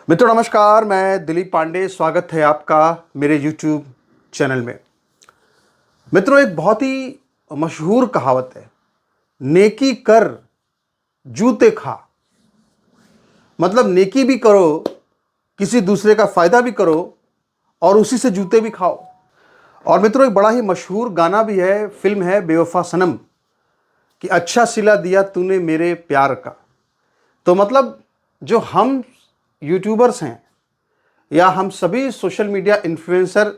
मित्रों नमस्कार, मैं दिलीप पांडे। स्वागत है आपका मेरे YouTube चैनल में। मित्रों, एक बहुत ही मशहूर कहावत है, नेकी कर जूते खा। मतलब नेकी भी करो, किसी दूसरे का फायदा भी करो और उसी से जूते भी खाओ। और मित्रों, एक बड़ा ही मशहूर गाना भी है, फिल्म है बेवफा सनम, कि अच्छा सिला दिया तूने मेरे प्यार का। तो मतलब जो हम यूट्यूबर्स हैं या हम सभी सोशल मीडिया इन्फ्लुएंसर,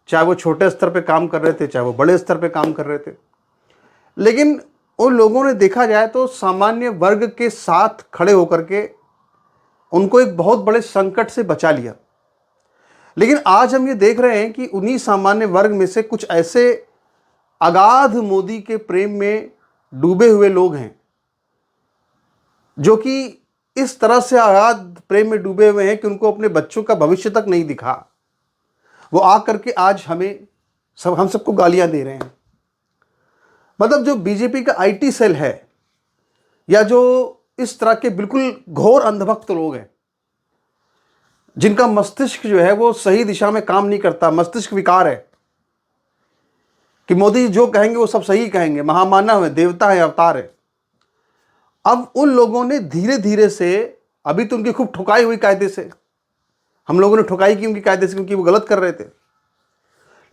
चाहे वो छोटे स्तर पे काम कर रहे थे चाहे वो बड़े स्तर पे काम कर रहे थे, लेकिन उन लोगों ने देखा जाए तो सामान्य वर्ग के साथ खड़े होकर के उनको एक बहुत बड़े संकट से बचा लिया। लेकिन आज हम ये देख रहे हैं कि उन्हीं सामान्य वर्ग में से कुछ ऐसे अगाध मोदी के प्रेम में डूबे हुए लोग हैं जो कि इस तरह से अगाध प्रेम में डूबे हुए हैं कि उनको अपने बच्चों का भविष्य तक नहीं दिखा। वो आकर के आज हम सबको गालियां दे रहे हैं। मतलब जो बीजेपी का आईटी सेल है या जो इस तरह के बिल्कुल घोर अंधभक्त लोग हैं जिनका मस्तिष्क जो है वो सही दिशा में काम नहीं करता, मस्तिष्क विकार है कि मोदी जो कहेंगे वो सब सही कहेंगे, महामानव है, देवता है, अवतार है। अब उन लोगों ने धीरे धीरे से, अभी तो उनकी खूब ठुकाई हुई कायदे से, हम लोगों ने ठुकाई की उनकी कायदे से क्योंकि वो गलत कर रहे थे।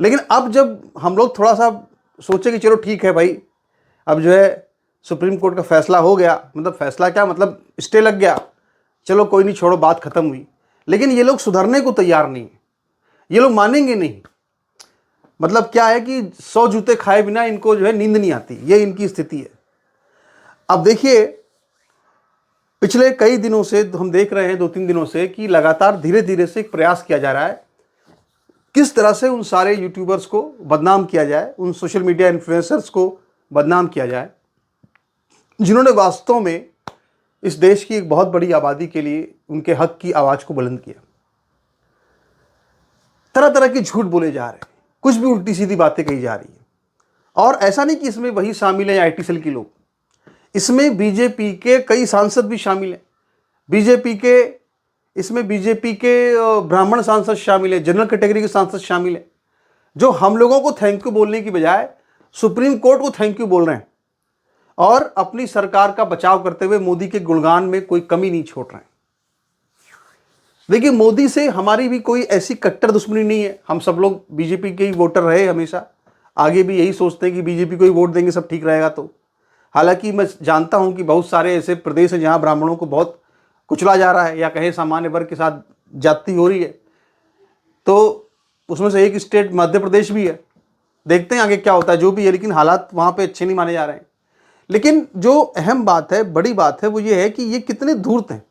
लेकिन अब जब हम लोग थोड़ा सा सोचे कि चलो ठीक है भाई, अब जो है सुप्रीम कोर्ट का फैसला हो गया, मतलब फैसला क्या, मतलब स्टे लग गया, चलो कोई नहीं, छोड़ो, बात खत्म हुई। लेकिन ये लोग सुधरने को तैयार नहीं है, ये लोग मानेंगे नहीं। मतलब क्या है कि 100 जूते खाए बिना इनको जो है नींद नहीं आती, ये इनकी स्थिति है। अब देखिए, पिछले कई दिनों से हम देख रहे हैं, 2-3 दिनों से, कि लगातार धीरे धीरे से एक प्रयास किया जा रहा है किस तरह से उन सारे यूट्यूबर्स को बदनाम किया जाए, उन सोशल मीडिया इन्फ्लुएंसर्स को बदनाम किया जाए जिन्होंने वास्तव में इस देश की एक बहुत बड़ी आबादी के लिए उनके हक की आवाज़ को बुलंद किया। तरह तरह के झूठ बोले जा रहे हैं, कुछ भी उल्टी सीधी बातें कही जा रही है। और ऐसा नहीं कि इसमें वही शामिल है आईटी सेल के लोग, इसमें बीजेपी के कई सांसद भी शामिल हैं। इसमें बीजेपी के ब्राह्मण सांसद शामिल हैं, जनरल कैटेगरी के सांसद शामिल हैं, जो हम लोगों को थैंक यू बोलने की बजाय सुप्रीम कोर्ट को थैंक यू बोल रहे हैं और अपनी सरकार का बचाव करते हुए मोदी के गुणगान में कोई कमी नहीं छोड़ रहे हैं। देखिए, मोदी से हमारी भी कोई ऐसी कट्टर दुश्मनी नहीं है। हम सब लोग बीजेपी के ही वोटर रहे हमेशा, आगे भी यही सोचते हैं कि बीजेपी को ही वोट देंगे, सब ठीक रहेगा। तो हालांकि मैं जानता हूं कि बहुत सारे ऐसे प्रदेश हैं जहां ब्राह्मणों को बहुत कुचला जा रहा है या कहे सामान्य वर्ग के साथ जाति हो रही है। तो उसमें से एक स्टेट मध्य प्रदेश भी है, देखते हैं आगे क्या होता है, जो भी है। लेकिन हालात वहां पे अच्छे नहीं माने जा रहे हैं। लेकिन जो अहम बात है, बड़ी बात है, वो ये है कि ये कितने धूर्त हैं।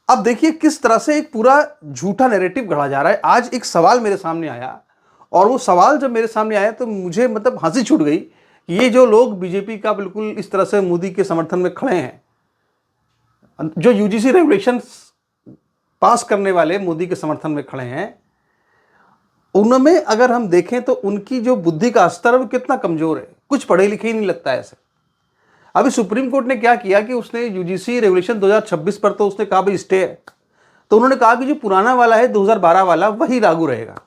अब देखिए किस तरह से एक पूरा झूठा नैरेटिव गढ़ा जा रहा है। आज एक सवाल मेरे सामने आया और वो सवाल जब मेरे सामने आया तो मुझे मतलब हंसी छूट गई। ये जो लोग बीजेपी का बिल्कुल इस तरह से मोदी के समर्थन में खड़े हैं, जो यूजीसी रेगुलेशंस पास करने वाले मोदी के समर्थन में खड़े हैं, उनमें अगर हम देखें तो उनकी जो बुद्धि का स्तर वो कितना कमजोर है, कुछ पढ़े लिखे ही नहीं लगता ऐसे। अभी सुप्रीम कोर्ट ने क्या किया कि उसने यूजीसी रेगुलेशन 2026 पर तो उसने कहा भाई स्टे है, तो उन्होंने कहा कि जो पुराना वाला है 2012 वाला वही लागू रहेगा।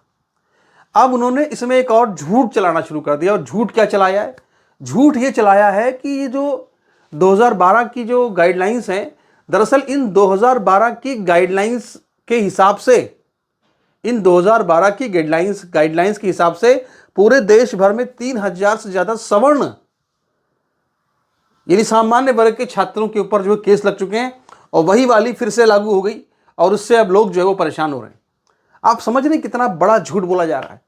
अब उन्होंने इसमें एक और झूठ चलाना शुरू कर दिया। और झूठ क्या चलाया है? झूठ ये चलाया है कि ये जो 2012 की जो गाइडलाइंस हैं, दरअसल इन 2012 की गाइडलाइंस के हिसाब से, इन 2012 की गाइडलाइंस के हिसाब से पूरे देश भर में 3000 से ज्यादा सवर्ण यानी सामान्य वर्ग के छात्रों के ऊपर जो केस लग चुके हैं और वही वाली फिर से लागू हो गई और उससे अब लोग जो है वो परेशान हो रहे हैं। आप समझ रहे कितना बड़ा झूठ बोला जा रहा है।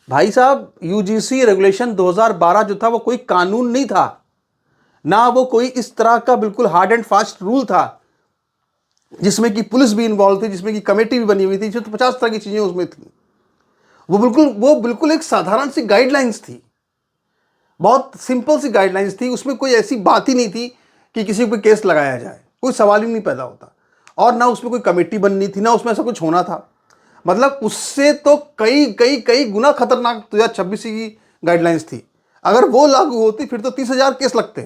भाई साहब, यूजीसी रेगुलेशन 2012 जो था वो कोई कानून नहीं था, ना वो कोई इस तरह का बिल्कुल हार्ड एंड फास्ट रूल था जिसमें कि पुलिस भी इन्वॉल्व थी, जिसमें कि कमेटी भी बनी हुई थी, जो तो 50 तरह की चीजें उसमें थी। वो बिल्कुल एक साधारण सी गाइडलाइंस थी, बहुत सिंपल सी गाइडलाइंस थी। उसमें कोई ऐसी बात ही नहीं थी कि किसी को केस लगाया जाए, कोई सवाल ही नहीं पैदा होता। और ना उसमें कोई कमेटी बननी थी, ना उसमें ऐसा कुछ होना था। मतलब उससे तो कई कई कई गुना खतरनाक 2026 की गाइडलाइंस थी। अगर वो लागू होती फिर तो 30,000 केस लगते,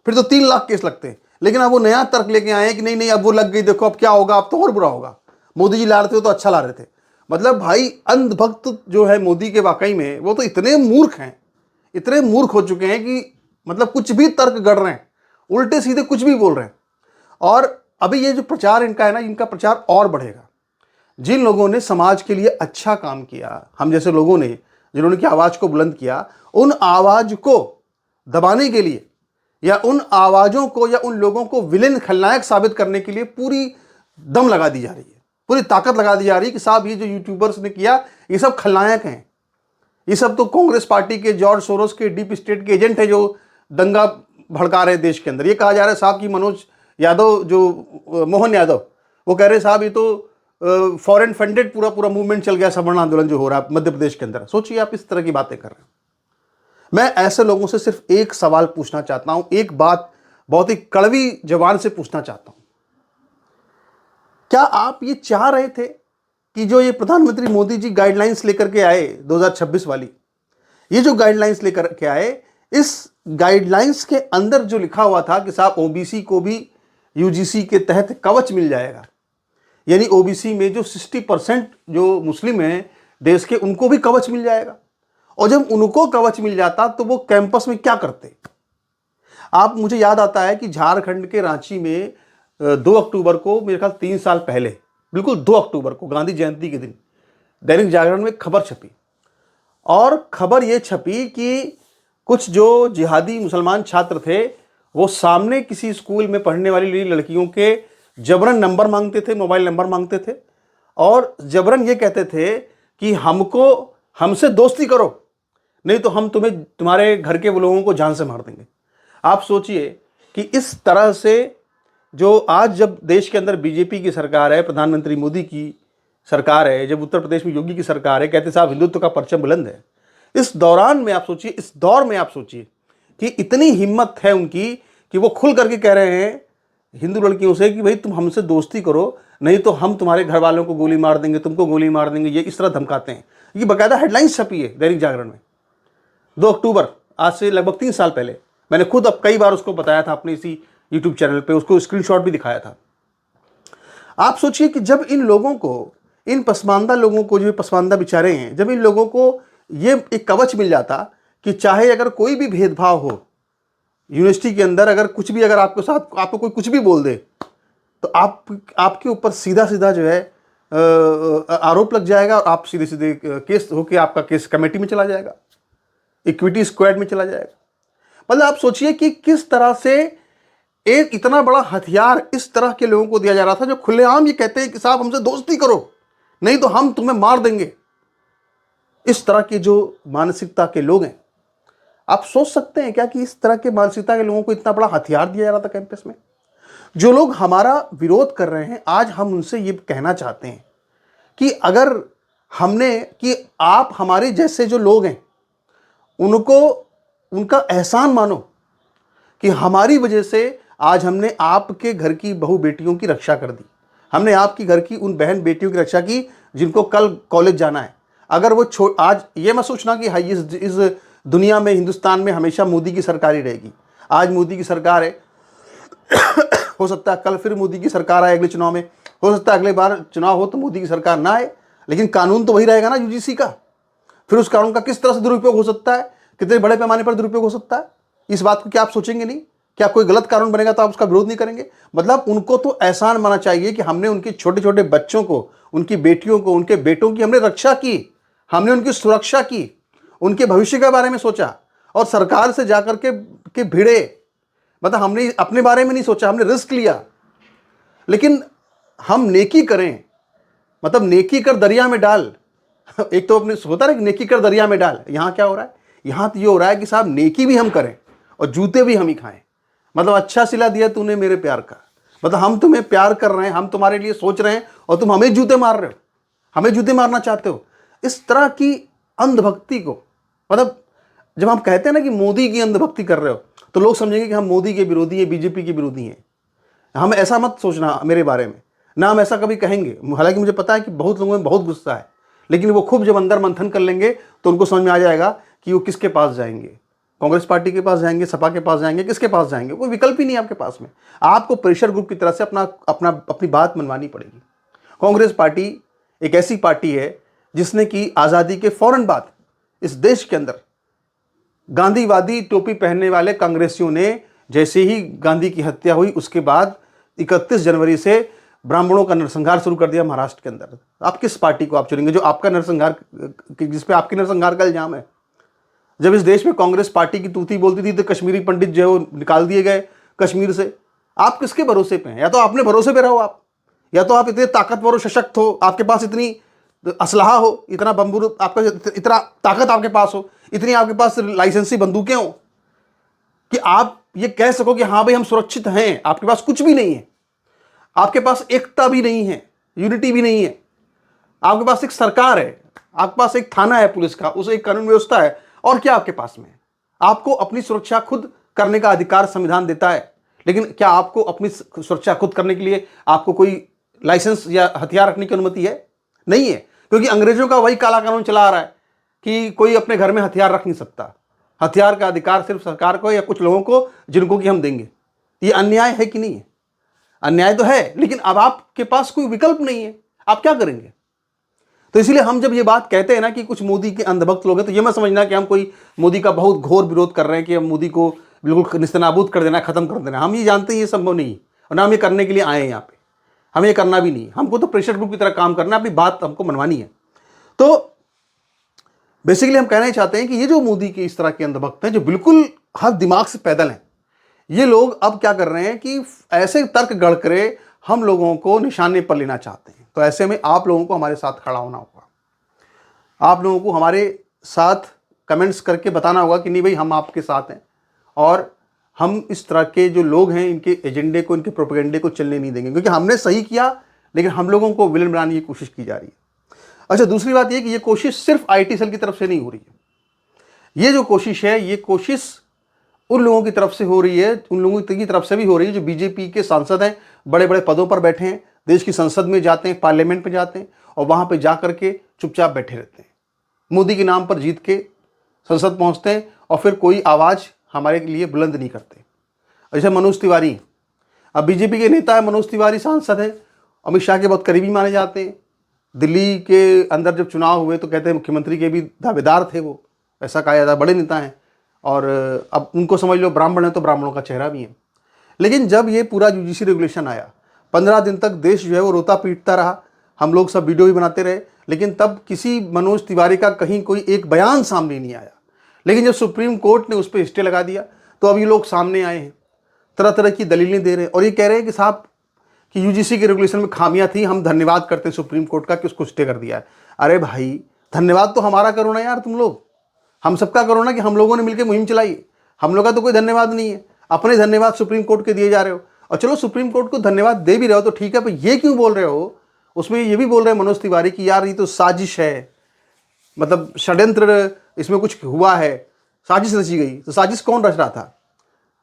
फिर तो 3 लाख केस लगते। लेकिन अब वो नया तर्क लेके आए हैं कि नहीं नहीं अब वो लग गई, देखो अब क्या होगा, अब तो और बुरा होगा। मोदी जी ला रहे थे तो अच्छा ला रहे थे। मतलब भाई अंधभक्त जो है मोदी के वाकई में, वो तो इतने मूर्ख हैं, इतने मूर्ख हो चुके हैं कि मतलब कुछ भी तर्क गढ़ रहे हैं, उल्टे सीधे कुछ भी बोल रहे हैं। और अभी ये जो प्रचार इनका है ना, इनका प्रचार और बढ़ेगा। जिन लोगों ने समाज के लिए अच्छा काम किया, हम जैसे लोगों ने जिन्होंने की आवाज को बुलंद किया, उन आवाज को दबाने के लिए या उन आवाजों को या उन लोगों को विलेन खलनायक साबित करने के लिए पूरी दम लगा दी जा रही है, पूरी ताकत लगा दी जा रही है कि साहब ये जो यूट्यूबर्स ने किया ये सब खलनायक हैं, ये सब तो कांग्रेस पार्टी के जॉर्ज सोरोस के डीप स्टेट के एजेंट है जो दंगा भड़का रहे देश के अंदर। ये कहा जा रहा है साहब कि मनोज यादव, जो मोहन यादव, वो कह रहे साहब ये तो फॉरेन फंडेड पूरा पूरा मूवमेंट चल गया, सवर्ण आंदोलन जो हो रहा है मध्य प्रदेश के अंदर। सोचिए आप इस तरह की बातें कर रहे हैं। मैं ऐसे लोगों से सिर्फ एक सवाल पूछना चाहता हूं, एक बात बहुत ही कड़वी जबान से पूछना चाहता हूं। क्या आप ये चाह रहे थे कि जो ये प्रधानमंत्री मोदी जी गाइडलाइंस लेकर के आए 2026 वाली, ये जो गाइडलाइंस लेकर के आए, इस गाइडलाइंस के अंदर जो लिखा हुआ था कि साहब ओबीसी को भी यूजीसी के तहत कवच मिल जाएगा, यानी ओबीसी में जो 60% जो मुस्लिम हैं देश के, उनको भी कवच मिल जाएगा। और जब उनको कवच मिल जाता तो वो कैंपस में क्या करते? आप, मुझे याद आता है कि झारखंड के रांची में 2 अक्टूबर को, मेरे ख्याल 3 साल पहले, बिल्कुल 2 अक्टूबर को गांधी जयंती के दिन दैनिक जागरण में खबर छपी, और खबर ये छपी कि कुछ जो जिहादी मुसलमान छात्र थे वो सामने किसी स्कूल में पढ़ने वाली लड़कियों के जबरन नंबर मांगते थे, मोबाइल नंबर मांगते थे, और जबरन ये कहते थे कि हमसे दोस्ती करो, नहीं तो हम तुम्हारे घर के लोगों को जान से मार देंगे। आप सोचिए कि इस तरह से जो आज जब देश के अंदर बीजेपी की सरकार है, प्रधानमंत्री मोदी की सरकार है, जब उत्तर प्रदेश में योगी की सरकार है, कहते साहब हिंदुत्व का परचम बुलंद है, इस दौरान में आप सोचिए, इस दौर में आप सोचिए कि इतनी हिम्मत है उनकी कि वो खुल करके कह रहे हैं हिंदू लड़कियों से कि भाई तुम हमसे दोस्ती करो, नहीं तो हम तुम्हारे घर वालों को गोली मार देंगे, तुमको गोली मार देंगे, ये इस तरह धमकाते हैं। ये बाकायदा हेडलाइंस छपी है दैनिक जागरण में 2 अक्टूबर, आज से लगभग 3 साल पहले। मैंने खुद अब कई बार उसको बताया था अपने इसी यूट्यूब चैनल पे, उसको स्क्रीनशॉट भी दिखाया था। आप सोचिए कि जब इन लोगों को, इन पसमानदा लोगों को, जो पसमानदा बेचारे हैं, जब इन लोगों को ये एक कवच मिल जाता कि चाहे अगर कोई भी भेदभाव हो यूनिवर्सिटी के अंदर, अगर कुछ भी, अगर आपके साथ आपको कोई कुछ भी बोल दे तो आपके ऊपर सीधा सीधा जो है आरोप लग जाएगा, और आप सीधे सीधे केस होके आपका केस कमेटी में चला जाएगा, इक्विटी स्क्वाड में चला जाएगा। मतलब आप सोचिए कि किस तरह से एक इतना बड़ा हथियार इस तरह के लोगों को दिया जा रहा था जो खुलेआम ये कहते हैं कि साहब हमसे दोस्ती करो, नहीं तो हम तुम्हें मार देंगे। इस तरह की जो मानसिकता के लोग हैं, आप सोच सकते हैं क्या कि इस तरह के मानसिकता के लोगों को इतना बड़ा हथियार दिया जा रहा था कैंपस में। जो लोग हमारा विरोध कर रहे हैं, आज हम उनसे ये कहना चाहते हैं कि अगर कि आप हमारे जैसे जो लोग हैं उनको, उनका एहसान मानो कि हमारी वजह से आज हमने आपके घर की बहू बेटियों की रक्षा कर दी, हमने आपकी घर की उन बहन बेटियों की रक्षा की जिनको कल कॉलेज जाना है। अगर वो आज ये मत सोचना कि हाई इस दुनिया में, हिंदुस्तान में हमेशा मोदी की सरकार ही रहेगी। आज मोदी की सरकार है, हो सकता है कल फिर मोदी की सरकार आए अगले चुनाव में, हो सकता है अगले बार चुनाव हो तो मोदी की सरकार ना आए, लेकिन कानून तो वही रहेगा ना यूजीसी का। फिर उस कानून का किस तरह से दुरुपयोग हो सकता है, कितने बड़े पैमाने पर दुरुपयोग हो सकता है, इस बात को क्या आप सोचेंगे नहीं? क्या कोई गलत कानून बनेगा तो आप उसका विरोध नहीं करेंगे? मतलब उनको तो एहसान मानना चाहिए कि हमने उनके छोटे छोटे बच्चों को, उनकी बेटियों को, उनके बेटों की हमने रक्षा की, हमने उनकी सुरक्षा की, उनके भविष्य के बारे में सोचा, और सरकार से जाकर के भिड़े। मतलब हमने अपने बारे में नहीं सोचा, हमने रिस्क लिया। लेकिन हम नेकी करें, मतलब नेकी कर दरिया में डाल। एक तो अपने होता है नेकी कर दरिया में डाल, यहाँ क्या हो रहा है? यहाँ तो ये हो रहा है कि साहब नेकी भी हम करें और जूते भी हम ही खाएं। मतलब अच्छा सिला दिया तूने मेरे प्यार का, मतलब हम तुम्हें प्यार कर रहे हैं, हम तुम्हारे लिए सोच रहे हैं, और तुम हमें जूते मार रहे हो, हमें जूते मारना चाहते हो। इस तरह की अंधभक्ति को, मतलब जब हम कहते हैं ना कि मोदी की अंधभक्ति कर रहे हो, तो लोग समझेंगे कि हम मोदी के विरोधी हैं, बीजेपी के विरोधी हैं। हम ऐसा मत सोचना मेरे बारे में, ना हम ऐसा कभी कहेंगे। हालांकि मुझे पता है कि बहुत लोगों में बहुत गुस्सा है, लेकिन वो खूब जब अंदर मंथन कर लेंगे तो उनको समझ में आ जाएगा कि वो किसके पास जाएंगे, कांग्रेस पार्टी के पास जाएंगे, सपा के पास जाएंगे, किसके पास जाएंगे? कोई विकल्प ही नहीं आपके पास में। आपको प्रेशर ग्रुप की तरह से अपनी बात मनवानी पड़ेगी। कांग्रेस पार्टी एक ऐसी पार्टी है जिसने कि आज़ादी के फौरन बाद इस देश के अंदर गांधीवादी टोपी पहनने वाले कांग्रेसियों ने, जैसे ही गांधी की हत्या हुई उसके बाद 31 जनवरी से ब्राह्मणों का नरसंहार शुरू कर दिया महाराष्ट्र के अंदर। आप किस पार्टी को आप चुनेंगे जो आपका नरसंहार, जिस पे आपकी नरसंहार का इल्जाम है? जब इस देश में कांग्रेस पार्टी की तूती बोलती थी तो कश्मीरी पंडित जो है वो निकाल दिए गए कश्मीर से। आप किसके भरोसे पे हैं? या तो आपने भरोसे पे रहो आप, या तो आप इतने ताकतवर और सशक्त हो, आपके पास इतनी असलहा हो, इतना बम्बूर आपका, इतना ताकत आपके पास हो, इतनी आपके पास लाइसेंसी बंदूकें हो कि आप ये कह सको कि हाँ भाई हम सुरक्षित हैं। आपके पास कुछ भी नहीं है, आपके पास एकता भी नहीं है, यूनिटी भी नहीं है। आपके पास एक सरकार है, आपके पास एक थाना है पुलिस का, उस एक कानून व्यवस्था है, और क्या आपके पास में? आपको अपनी सुरक्षा खुद करने का अधिकार संविधान देता है, लेकिन क्या आपको अपनी सुरक्षा खुद करने के लिए आपको कोई लाइसेंस या हथियार रखने की अनुमति है? नहीं है, क्योंकि अंग्रेजों का वही काला कानून चला आ रहा है कि कोई अपने घर में हथियार रख नहीं सकता। हथियार का अधिकार सिर्फ सरकार को या कुछ लोगों को, जिनको कि हम देंगे। ये अन्याय है कि नहीं है? अन्याय तो है, लेकिन अब आपके पास कोई विकल्प नहीं है, आप क्या करेंगे? तो इसलिए हम जब ये बात कहते हैं ना कि कुछ मोदी के अंधभक्त लोग हैं, तो ये मत समझना कि हम कोई मोदी का बहुत घोर विरोध कर रहे हैं कि हम मोदी को बिल्कुल निस्तनाबूद कर देना, खत्म कर देना। हम ये जानते हैं ये संभव नहीं, और ना हम ये करने के लिए आए हैं यहाँ पे, हमें ये करना भी नहीं। हमको तो प्रेशर ग्रुप की तरह काम करना है, अपनी बात हमको मनवानी है। तो बेसिकली हम कहना ही चाहते हैं कि ये जो मोदी के इस तरह के अंधभक्त हैं, जो बिल्कुल हर दिमाग से पैदल हैं, ये लोग अब क्या कर रहे हैं कि ऐसे तर्क गढ़ करे हम लोगों को निशाने पर लेना चाहते हैं। तो ऐसे में आप लोगों को हमारे साथ खड़ा होना होगा, आप लोगों को हमारे साथ कमेंट्स करके बताना होगा कि नहीं भाई हम आपके साथ हैं, और हम इस तरह के जो लोग हैं इनके एजेंडे को, इनके प्रोपेगेंडे को चलने नहीं देंगे, क्योंकि हमने सही किया लेकिन हम लोगों को विलन बनाने की कोशिश की जा रही है। अच्छा, दूसरी बात यह कि ये कोशिश सिर्फ आईटी सेल की तरफ से नहीं हो रही है। ये जो कोशिश है, ये कोशिश उन लोगों की तरफ से हो रही है, उन लोगों की तरफ से भी हो रही है जो बीजेपी के सांसद हैं, बड़े बड़े पदों पर बैठे हैं, देश की संसद में जाते हैं, पार्लियामेंट में जाते हैं, और वहाँ पे जा करके चुपचाप बैठे रहते हैं। मोदी के नाम पर जीत के संसद पहुँचते हैं और फिर कोई आवाज़ हमारे लिए बुलंद नहीं करते। जैसे मनोज तिवारी, अब बीजेपी के नेता है मनोज तिवारी, सांसद है, अमित शाह के बहुत करीबी माने जाते हैं। दिल्ली के अंदर जब चुनाव हुए तो कहते हैं मुख्यमंत्री के भी दावेदार थे वो, ऐसा कहा जाता है, बड़े नेता हैं। और अब उनको समझ लो ब्राह्मण है तो ब्राह्मणों का चेहरा भी है। लेकिन जब ये पूरा यूजीसी रेगुलेशन आया, 15 दिन तक देश जो है वो रोता पीटता रहा, हम लोग सब वीडियो भी बनाते रहे, लेकिन तब किसी मनोज तिवारी का कहीं कोई एक बयान सामने नहीं आया। लेकिन जब सुप्रीम कोर्ट ने उस पर स्टे लगा दिया तो अब ये लोग सामने आए हैं, तरह तरह की दलीलें दे रहे हैं, और ये कह रहे हैं कि साहब कि यूजीसी के रेगुलेशन में खामियां थी, हम धन्यवाद करते हैं सुप्रीम कोर्ट का कि उसको स्टे कर दिया है। अरे भाई, धन्यवाद तो हमारा करो ना यार, तुम लोग, हम सबका करो ना कि हम लोगों ने मिलकर मुहिम चलाई। हम लोग का तो कोई धन्यवाद नहीं है, अपने धन्यवाद सुप्रीम कोर्ट के दिए जा रहे हो। और चलो सुप्रीम कोर्ट को धन्यवाद दे भी रहे हो तो ठीक है, पर ये क्यों बोल रहे हो उसमें ये भी बोल रहे हैं मनोज तिवारी कि यार ये तो साजिश है, मतलब षड्यंत्र, इसमें कुछ हुआ है, साजिश रची गई। तो साजिश कौन रच रहा था?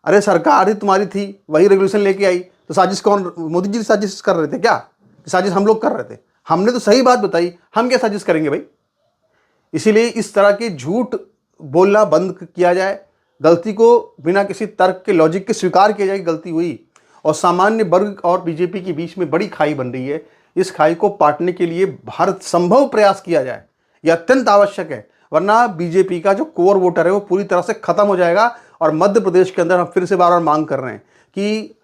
अरे सरकार ही तुम्हारी थी, वही रेगुलेशन लेके आई, तो साजिश कौन? मोदी जी साजिश कर रहे थे क्या? साजिश हम लोग कर रहे थे? हमने तो सही बात बताई, हम क्या साजिश करेंगे भाई? इसीलिए इस तरह के झूठ बोलना बंद किया जाए, गलती को बिना किसी तर्क के, लॉजिक के स्वीकार किया जाए कि गलती हुई, और सामान्य वर्ग और बीजेपी के बीच में बड़ी खाई बन रही है। इस खाई को पाटने के लिए हर संभव प्रयास किया जाए, यह अत्यंत आवश्यक है, वरना बीजेपी का जो कोर वोटर है वो पूरी तरह से खत्म हो जाएगा। और मध्य प्रदेश के अंदर हम फिर से बार बार मांग कर रहे हैं कि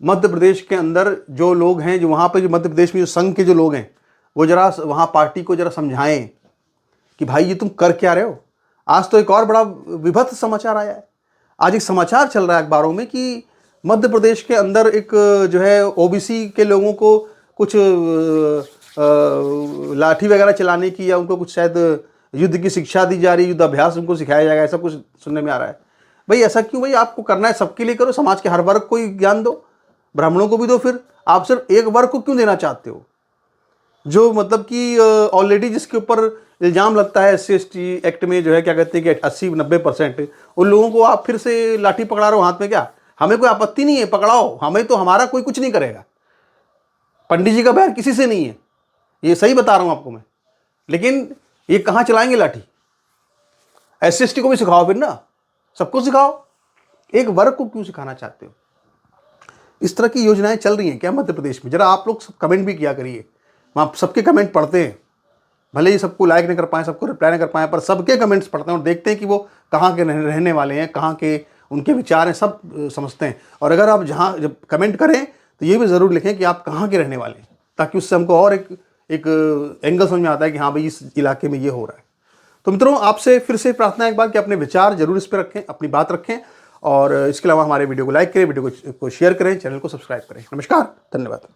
मध्य प्रदेश के अंदर जो लोग हैं, जो वहाँ पे जो मध्य प्रदेश में जो संघ के जो लोग हैं, वो जरा वहाँ पार्टी को जरा समझाएं कि भाई ये तुम कर क्या रहे हो। आज तो एक और बड़ा विभत्स समाचार आया है, आज एक समाचार चल रहा है अखबारों में कि मध्य प्रदेश के अंदर एक जो है ओबीसी के लोगों को कुछ लाठी वगैरह चलाने की, या उनको कुछ शायद युद्ध की शिक्षा दी जा रही, युद्ध अभ्यास उनको सिखाया जाएगा, ऐसा कुछ सुनने में आ रहा है। भाई ऐसा क्यों? भाई आपको करना है सबके लिए करो, समाज के हर वर्ग को ज्ञान दो, ब्राह्मणों को भी दो। फिर आप सिर्फ एक वर्ग को क्यों देना चाहते हो, जो मतलब कि ऑलरेडी जिसके ऊपर इल्ज़ाम लगता है SC/ST एक्ट में, जो है क्या कहते हैं कि 80-90%, उन लोगों को आप फिर से लाठी पकड़ा रहे हो हाथ में? क्या हमें कोई आपत्ति नहीं है, पकड़ाओ, हमें तो हमारा कोई कुछ नहीं करेगा, पंडित जी का बैर किसी से नहीं है, ये सही बता रहा हूँ आपको मैं। लेकिन ये कहाँ चलाएंगे लाठी? SC/ST को भी सिखाओ फिर ना, सबको सिखाओ, एक वर्ग को क्यों सिखाना चाहते हो? इस तरह की योजनाएं चल रही हैं क्या मध्य प्रदेश में? जरा आप लोग सब कमेंट भी किया करिए, वहाँ सबके कमेंट पढ़ते हैं, भले ही सबको लाइक नहीं कर पाए, सबको रिप्लाई नहीं कर पाए, पर सबके कमेंट्स पढ़ते हैं और देखते हैं कि वो कहाँ के रहने वाले हैं, कहाँ के उनके विचार हैं, सब समझते हैं। और अगर आप जहाँ जब कमेंट करें तो ये भी ज़रूर लिखें कि आप कहाँ के रहने वाले हैं, ताकि उससे हमको और एक एंगल समझ में आता है कि हाँ भाई इस इलाके में ये हो रहा है। तो मित्रों, आपसे फिर से प्रार्थना एक बार कि अपने विचार जरूर इस पर रखें, अपनी बात रखें, और इसके अलावा हमारे वीडियो को लाइक करें, वीडियो को शेयर करें, चैनल को सब्सक्राइब करें। नमस्कार, धन्यवाद।